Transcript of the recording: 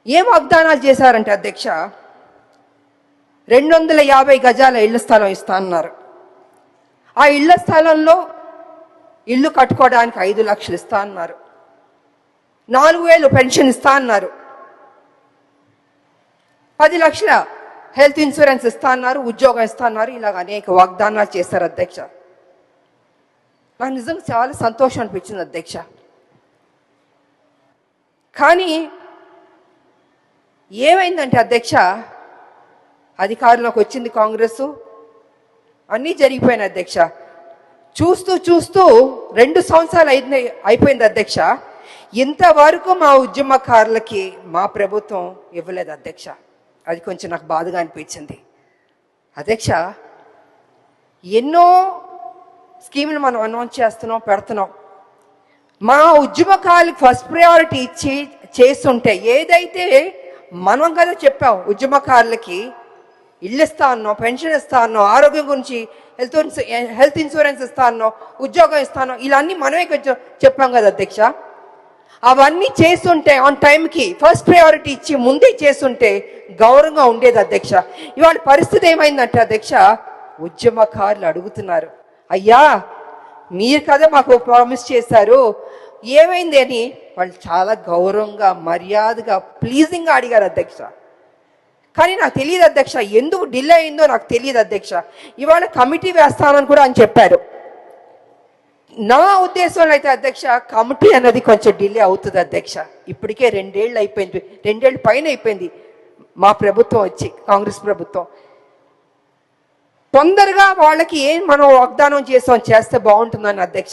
ఏం వాగ్దానాలు చేశారంటే అధ్యక్ష, 250 గజాల ఇళ్ల స్థలం ఇస్తా అన్నారు. ఆ ఇళ్ల స్థలంలో ఇల్లు కట్టుకోవడానికి 5 లక్షలు ఇస్తా అన్నారు. 4,000 పెన్షన్ ఇస్తా అన్నారు. 10 లక్షల హెల్త్ ఇన్సూరెన్స్ ఇస్తా అన్నారు. ఉద్యోగం ఇస్తా అన్నారు. ఇలాగ అనేక వాగ్దానాలు చేశారు అధ్యక్ష. నాకు నిజంగా చాలా సంతోషం అనిపించింది అధ్యక్ష. కానీ ఏమైందంటే అధ్యక్ష, అధికారంలోకి వచ్చింది కాంగ్రెస్, అన్నీ జరిగిపోయినాయి అధ్యక్ష. చూస్తూ చూస్తూ 2 సంవత్సరాలు అయిపోయింది అధ్యక్ష. ఇంతవరకు మా ఉద్యమకారులకి మా ప్రభుత్వం ఇవ్వలేదు అధ్యక్ష. అది కొంచెం నాకు బాధగా అనిపించింది అధ్యక్ష. ఎన్నో స్కీములు మనం అనౌన్స్ చేస్తున్నాం, పెడుతున్నాం. మా ఉద్యమకారులకు ఫస్ట్ ప్రయారిటీ ఇచ్చి చేస్తుంటే, ఏదైతే మనం కదా చెప్పాం ఉద్యమకారులకి ఇల్లు ఇస్తా అన్నాం, పెన్షన్ ఇస్తా అన్నాం, ఆరోగ్యం గురించి హెల్త్ ఇన్సూరెన్స్ ఇస్తా అన్నాం, ఉద్యోగం ఇస్తాను, ఇలా అన్నీ మనమే కొంచెం చెప్పాం కదా అధ్యక్ష. అవన్నీ చేస్తుంటే ఆన్ టైంకి ఫస్ట్ ప్రయారిటీ ఇచ్చి ముందే చేస్తుంటే గౌరవంగా ఉండేది అధ్యక్ష. ఇవాళ పరిస్థితి ఏమైందంటే అధ్యక్ష, ఉద్యమకారులు అడుగుతున్నారు, అయ్యా మీరు కదా మాకు ప్రామిస్ చేశారు, ఏమైంది అని వాళ్ళు చాలా గౌరవంగా మర్యాదగా ప్లీజింగ్గా అడిగారు అధ్యక్ష. కానీ నాకు తెలియదు అధ్యక్ష, ఎందుకు డిలే అయిందో నాకు తెలియదు అధ్యక్ష. ఇవాళ కమిటీ వేస్తానని కూడా అని చెప్పారు. నా ఉద్దేశంలో అయితే అధ్యక్ష, కమిటీ అన్నది కొంచెం డిలే అవుతుంది అధ్యక్ష. ఇప్పటికే 2 ఏళ్ళు అయిపోయింది, 2 ఏళ్ళు పైన అయిపోయింది మా ప్రభుత్వం వచ్చి, కాంగ్రెస్ ప్రభుత్వం. తొందరగా వాళ్ళకి ఏం మనం వాగ్దానం చేస్తే బాగుంటుందని అధ్యక్ష.